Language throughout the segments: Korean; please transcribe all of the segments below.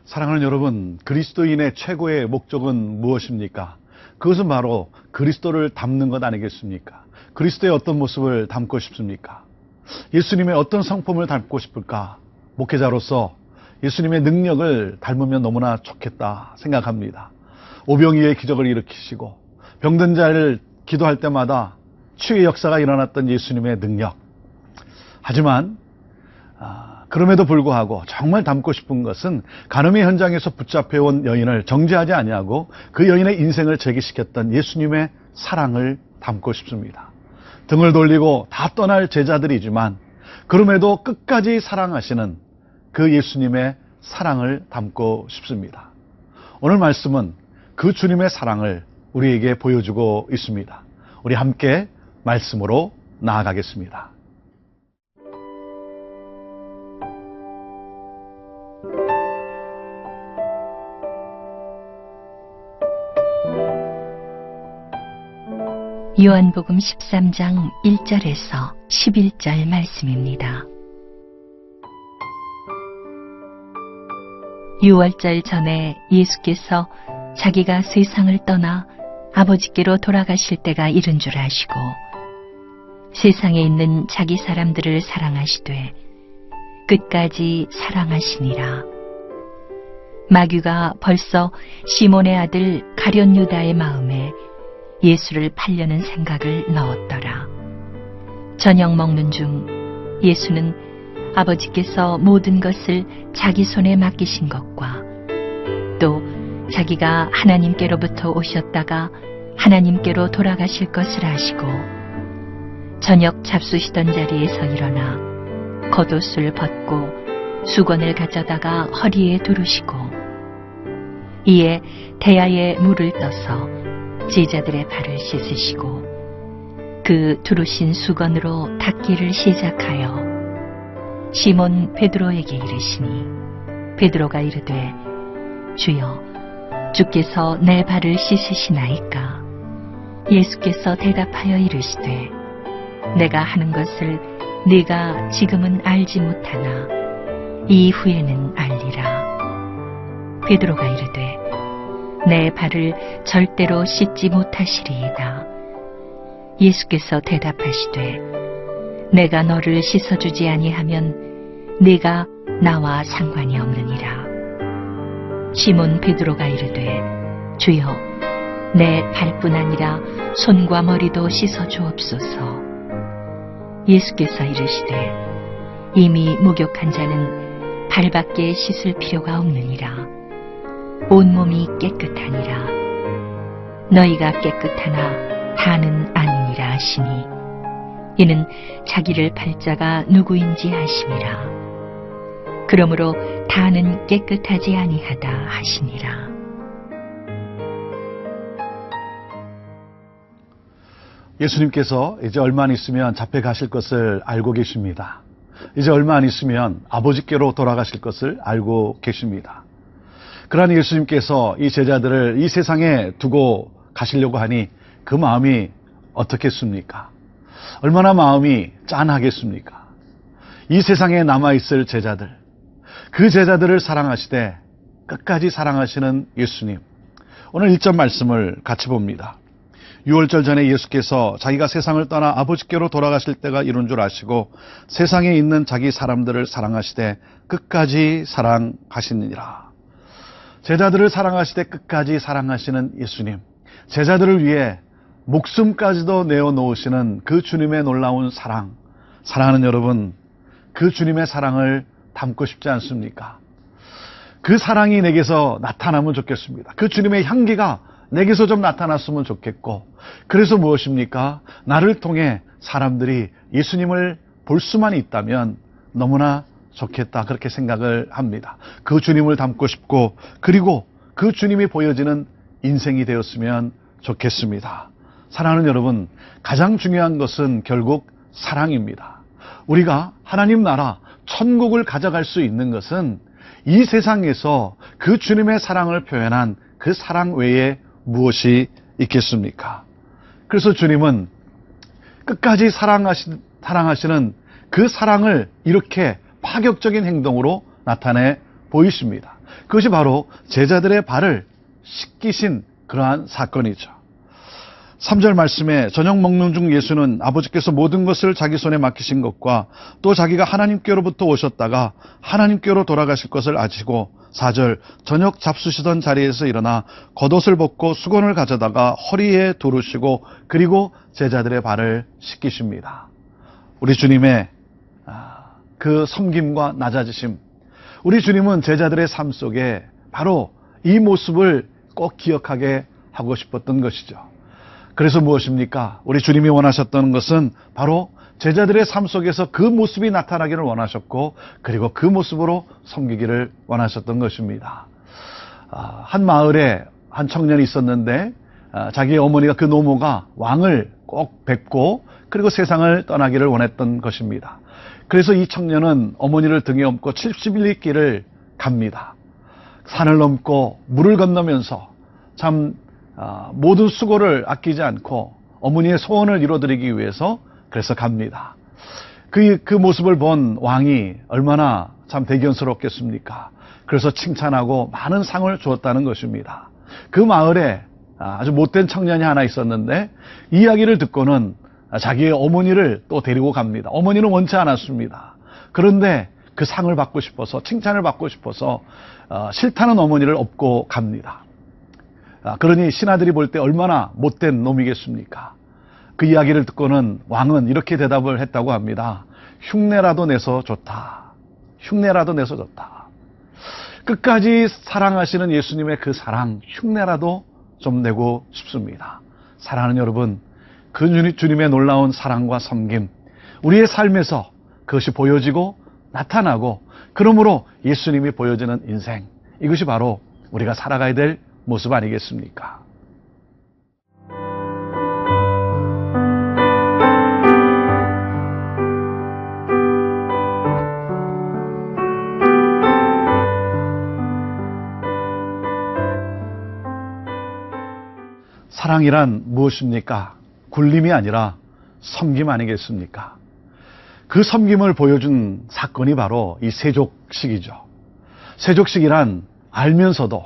사랑하는 여러분, 그리스도인의 최고의 목적은 무엇입니까? 그것은 바로 그리스도를 담는 것 아니겠습니까? 그리스도의 어떤 모습을 담고 싶습니까? 예수님의 어떤 성품을 담고 싶을까? 목회자로서 예수님의 능력을 닮으면 너무나 좋겠다 생각합니다. 오병이의 기적을 일으키시고 병든 자를 기도할 때마다 치유의 역사가 일어났던 예수님의 능력. 하지만 그럼에도 불구하고 정말 담고 싶은 것은 간음의 현장에서 붙잡혀온 여인을 정죄하지 아니하고 그 여인의 인생을 재기시켰던 예수님의 사랑을 담고 싶습니다. 등을 돌리고 다 떠날 제자들이지만 그럼에도 끝까지 사랑하시는 그 예수님의 사랑을 담고 싶습니다. 오늘 말씀은 그 주님의 사랑을 우리에게 보여주고 있습니다. 우리 함께 말씀으로 나아가겠습니다. 요한복음 13장 1절에서 11절 말씀입니다. 6월절 전에 예수께서 자기가 세상을 떠나 아버지께로 돌아가실 때가 이른 줄 아시고 세상에 있는 자기 사람들을 사랑하시되 끝까지 사랑하시니라. 마귀가 벌써 시몬의 아들 가룟 유다의 마음에 예수를 팔려는 생각을 넣었더라. 저녁 먹는 중 예수는 아버지께서 모든 것을 자기 손에 맡기신 것과 또 자기가 하나님께로부터 오셨다가 하나님께로 돌아가실 것을 아시고 저녁 잡수시던 자리에서 일어나 겉옷을 벗고 수건을 가져다가 허리에 두르시고 이에 대야에 물을 떠서 제자들의 발을 씻으시고 그 두르신 수건으로 닦기를 시작하여 시몬 베드로에게 이르시니 베드로가 이르되 주여 주께서 내 발을 씻으시나이까? 예수께서 대답하여 이르시되 내가 하는 것을 네가 지금은 알지 못하나 이후에는 알리라. 베드로가 이르되 내 발을 절대로 씻지 못하시리이다. 예수께서 대답하시되 내가 너를 씻어주지 아니하면 네가 나와 상관이 없느니라. 시몬 베드로가 이르되 주여 내 발뿐 아니라 손과 머리도 씻어주옵소서. 예수께서 이르시되 이미 목욕한 자는 발밖에 씻을 필요가 없느니라. 온몸이 깨끗하니라. 너희가 깨끗하나 다는 아니니라 하시니 이는 자기를 팔 자가 누구인지 아심이라. 그러므로 다는 깨끗하지 아니하다 하시니라. 예수님께서 이제 얼마 안 있으면 잡혀가실 것을 알고 계십니다. 이제 얼마 안 있으면 아버지께로 돌아가실 것을 알고 계십니다. 그러나 예수님께서 이 제자들을 이 세상에 두고 가시려고 하니 그 마음이 어떻겠습니까? 얼마나 마음이 짠하겠습니까? 이 세상에 남아있을 제자들, 그 제자들을 사랑하시되 끝까지 사랑하시는 예수님. 오늘 1절 말씀을 같이 봅니다. 6월절 전에 예수께서 자기가 세상을 떠나 아버지께로 돌아가실 때가 이룬 줄 아시고 세상에 있는 자기 사람들을 사랑하시되 끝까지 사랑하시느니라. 제자들을 사랑하시되 끝까지 사랑하시는 예수님. 제자들을 위해 목숨까지도 내어놓으시는 그 주님의 놀라운 사랑. 사랑하는 여러분, 그 주님의 사랑을 담고 싶지 않습니까? 그 사랑이 내게서 나타나면 좋겠습니다. 그 주님의 향기가 내게서 좀 나타났으면 좋겠고, 그래서 무엇입니까? 나를 통해 사람들이 예수님을 볼 수만 있다면 너무나 좋겠다, 그렇게 생각을 합니다. 그 주님을 닮고 싶고, 그리고 그 주님이 보여지는 인생이 되었으면 좋겠습니다. 사랑하는 여러분, 가장 중요한 것은 결국 사랑입니다. 우리가 하나님 나라, 천국을 가져갈 수 있는 것은 이 세상에서 그 주님의 사랑을 표현한 그 사랑 외에 무엇이 있겠습니까? 그래서 주님은 끝까지 사랑하시는 그 사랑을 이렇게 파격적인 행동으로 나타내 보이십니다. 그것이 바로 제자들의 발을 씻기신 그러한 사건이죠. 3절 말씀에 저녁 먹는 중 예수는 아버지께서 모든 것을 자기 손에 맡기신 것과 또 자기가 하나님께로부터 오셨다가 하나님께로 돌아가실 것을 아시고 4절 저녁 잡수시던 자리에서 일어나 겉옷을 벗고 수건을 가져다가 허리에 두르시고 그리고 제자들의 발을 씻기십니다. 우리 주님의 그 섬김과 낮아지심, 우리 주님은 제자들의 삶 속에 바로 이 모습을 꼭 기억하게 하고 싶었던 것이죠. 그래서 무엇입니까? 우리 주님이 원하셨던 것은 바로 제자들의 삶 속에서 그 모습이 나타나기를 원하셨고, 그리고 그 모습으로 섬기기를 원하셨던 것입니다. 한 마을에 한 청년이 있었는데 자기의 어머니가, 그 노모가 왕을 꼭 뵙고 그리고 세상을 떠나기를 원했던 것입니다. 그래서 이 청년은 어머니를 등에 업고 70리 길을 갑니다. 산을 넘고 물을 건너면서 참 모든 수고를 아끼지 않고 어머니의 소원을 이루어드리기 위해서 그래서 갑니다. 그 모습을 본 왕이 얼마나 참 대견스럽겠습니까? 그래서 칭찬하고 많은 상을 주었다는 것입니다. 그 마을에 아주 못된 청년이 하나 있었는데 이 이야기를 듣고는 자기의 어머니를 또 데리고 갑니다. 어머니는 원치 않았습니다. 그런데 그 상을 받고 싶어서, 칭찬을 받고 싶어서 싫다는 어머니를 업고 갑니다. 그러니 신하들이 볼 때 얼마나 못된 놈이겠습니까? 그 이야기를 듣고는 왕은 이렇게 대답을 했다고 합니다. 흉내라도 내서 좋다. 흉내라도 내서 좋다. 끝까지 사랑하시는 예수님의 그 사랑, 흉내라도 좀 내고 싶습니다. 사랑하는 여러분, 그 주님의 놀라운 사랑과 섬김, 우리의 삶에서 그것이 보여지고 나타나고, 그러므로 예수님이 보여지는 인생, 이것이 바로 우리가 살아가야 될 모습 아니겠습니까? 사랑이란 무엇입니까? 굴림이 아니라 섬김 아니겠습니까? 그 섬김을 보여준 사건이 바로 이 세족식이죠. 세족식이란 알면서도,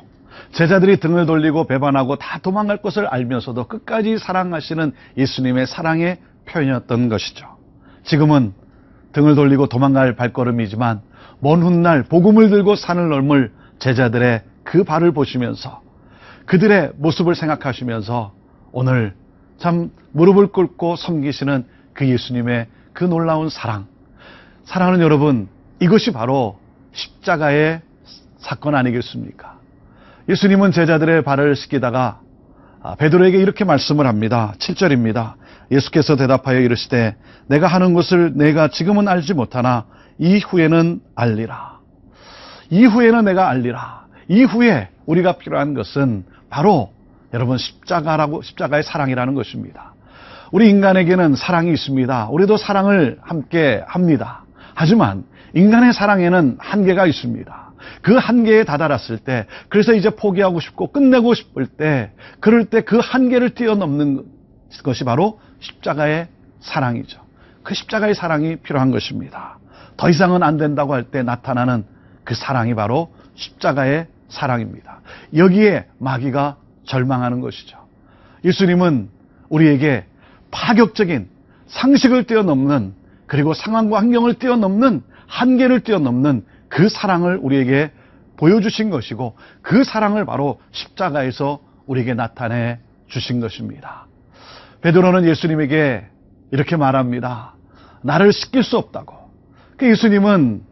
제자들이 등을 돌리고 배반하고 다 도망갈 것을 알면서도 끝까지 사랑하시는 예수님의 사랑의 표현이었던 것이죠. 지금은 등을 돌리고 도망갈 발걸음이지만 먼 훗날 복음을 들고 산을 넘을 제자들의 그 발을 보시면서, 그들의 모습을 생각하시면서 오늘 참 무릎을 꿇고 섬기시는 그 예수님의 그 놀라운 사랑, 사랑하는 여러분, 이것이 바로 십자가의 사건 아니겠습니까? 예수님은 제자들의 발을 씻기다가 베드로에게 이렇게 말씀을 합니다. 7절입니다. 예수께서 대답하여 이르시되 내가 하는 것을 내가 지금은 알지 못하나 이후에는 알리라. 이후에는 내가 알리라. 이후에 우리가 필요한 것은 바로 여러분 십자가의 사랑이라는 것입니다. 우리 인간에게는 사랑이 있습니다. 우리도 사랑을 함께 합니다. 하지만 인간의 사랑에는 한계가 있습니다. 그 한계에 다다랐을 때, 그래서 이제 포기하고 싶고 끝내고 싶을 때, 그럴 때 그 한계를 뛰어넘는 것이 바로 십자가의 사랑이죠. 그 십자가의 사랑이 필요한 것입니다. 더 이상은 안 된다고 할 때 나타나는 그 사랑이 바로 십자가의 사랑입니다. 여기에 마귀가 절망하는 것이죠. 예수님은 우리에게 파격적인 상식을 뛰어넘는, 그리고 상황과 환경을 뛰어넘는, 한계를 뛰어넘는 그 사랑을 우리에게 보여주신 것이고, 그 사랑을 바로 십자가에서 우리에게 나타내 주신 것입니다. 베드로는 예수님에게 이렇게 말합니다. 나를 씻길 수 없다고. 그 예수님은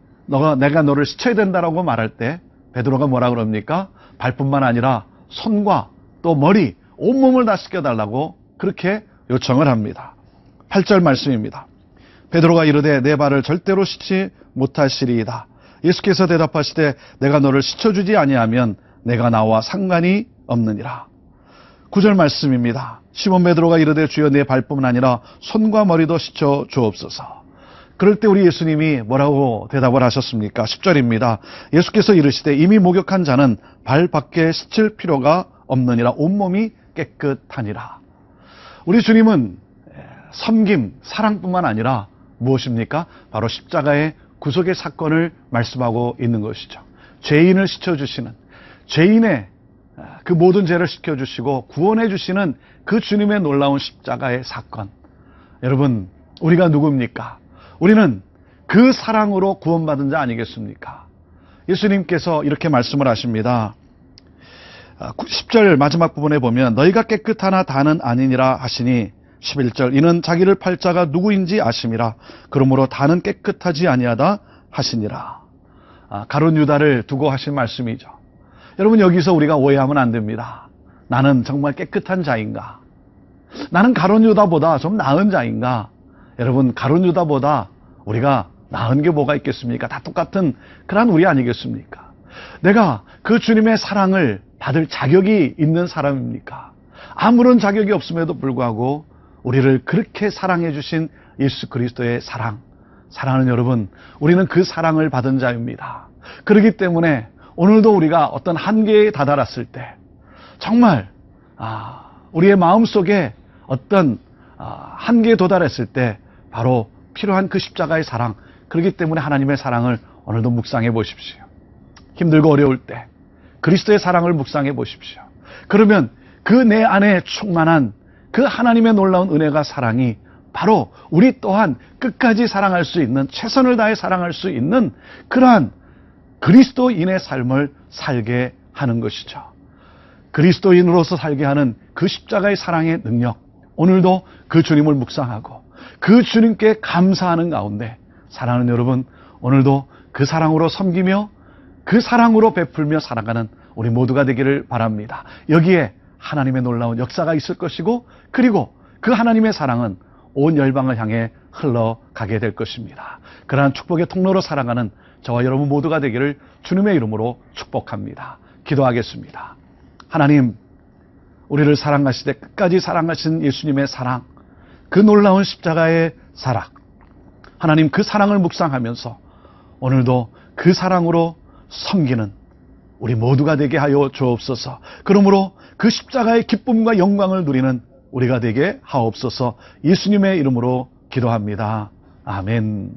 내가 너를 씻어야 된다라고 말할 때 베드로가 뭐라 그럽니까? 발뿐만 아니라 손과 또 머리, 온몸을 다 씻겨달라고 그렇게 요청을 합니다. 8절 말씀입니다. 베드로가 이르되 내 발을 절대로 씻지 못하시리이다. 예수께서 대답하시되 내가 너를 씻어주지 아니하면 내가 나와 상관이 없느니라. 9절 말씀입니다. 시몬 베드로가 이르되 주여 내 발뿐만 아니라 손과 머리도 씻어 주옵소서. 그럴 때 우리 예수님이 뭐라고 대답을 하셨습니까? 10절입니다. 예수께서 이르시되 이미 목욕한 자는 발 밖에 씻을 필요가 없느니라. 온몸이 깨끗하니라. 우리 주님은 섬김, 사랑뿐만 아니라 무엇입니까? 바로 십자가의 구속의 사건을 말씀하고 있는 것이죠. 죄인을 씻어주시는, 죄인의 그 모든 죄를 씻겨주시고 구원해 주시는 그 주님의 놀라운 십자가의 사건. 여러분, 우리가 누굽니까? 우리는 그 사랑으로 구원받은 자 아니겠습니까? 예수님께서 이렇게 말씀을 하십니다. 10절 마지막 부분에 보면 너희가 깨끗하나 다는 아니니라 하시니 11절 이는 자기를 팔 자가 누구인지 아심이라. 그러므로 다는 깨끗하지 아니하다 하시니라. 가룟 유다를 두고 하신 말씀이죠. 여러분, 여기서 우리가 오해하면 안 됩니다. 나는 정말 깨끗한 자인가? 나는 가룟 유다보다 좀 나은 자인가? 여러분, 가룟 유다보다 우리가 나은 게 뭐가 있겠습니까? 다 똑같은 그런 우리 아니겠습니까? 내가 그 주님의 사랑을 받을 자격이 있는 사람입니까? 아무런 자격이 없음에도 불구하고 우리를 그렇게 사랑해 주신 예수 그리스도의 사랑하는 여러분, 우리는 그 사랑을 받은 자입니다. 그렇기 때문에 오늘도 우리가 어떤 한계에 다다랐을 때 정말 우리의 마음속에 어떤 한계에 도달했을 때 바로 필요한 그 십자가의 사랑, 그렇기 때문에 하나님의 사랑을 오늘도 묵상해 보십시오. 힘들고 어려울 때 그리스도의 사랑을 묵상해 보십시오. 그러면 그 내 안에 충만한 그 하나님의 놀라운 은혜가 사랑이 바로 우리 또한 끝까지 사랑할 수 있는, 최선을 다해 사랑할 수 있는 그러한 그리스도인의 삶을 살게 하는 것이죠. 그리스도인으로서 살게 하는 그 십자가의 사랑의 능력, 오늘도 그 주님을 묵상하고 그 주님께 감사하는 가운데 사랑하는 여러분, 오늘도 그 사랑으로 섬기며 그 사랑으로 베풀며 살아가는 우리 모두가 되기를 바랍니다. 여기에 하나님의 놀라운 역사가 있을 것이고, 그리고 그 하나님의 사랑은 온 열방을 향해 흘러가게 될 것입니다. 그러한 축복의 통로로 살아가는 저와 여러분 모두가 되기를 주님의 이름으로 축복합니다. 기도하겠습니다. 하나님, 우리를 사랑하시되 끝까지 사랑하신 예수님의 사랑, 그 놀라운 십자가의 사랑, 하나님 그 사랑을 묵상하면서 오늘도 그 사랑으로 섬기는 우리 모두가 되게 하여 주옵소서. 그러므로 그 십자가의 기쁨과 영광을 누리는 우리가 되게 하옵소서. 예수님의 이름으로 기도합니다. 아멘.